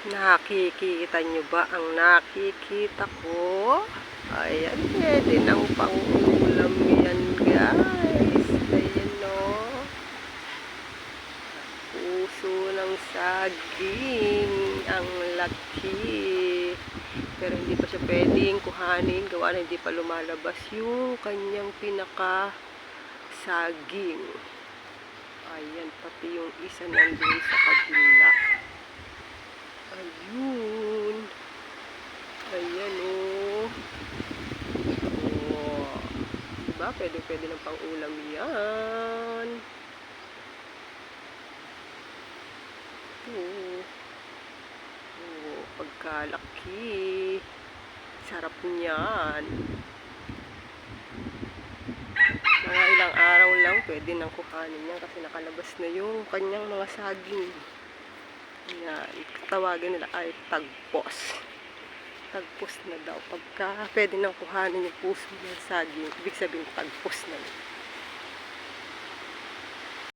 Nakikita nyo ba ang nakikita ko? Ayan, pwede ng pang-ulam yan, guys. Ayan, o. Puso ng saging. Ang laki. Pero hindi pa siya pwedeng kuhanin. Gawa na hindi pa lumalabas yung kanyang pinaka-saging. Ayan, pati yung isa nandun sa kabila. Ayun. Ayan, oh. Oh. Diba? Pwede ng pang-ulam yan. Oh. Oh, pagkalaki. Sarap niyan. Mga ilang araw lang, pwede nang kuhanin yan kasi nakalabas na yung kanyang mga saging. Yan. Tawagan nila ay tagpos. Tagpos na daw. Pagka pwede nang kuhanin yung puso ng saging, ibig sabihin tagpos na.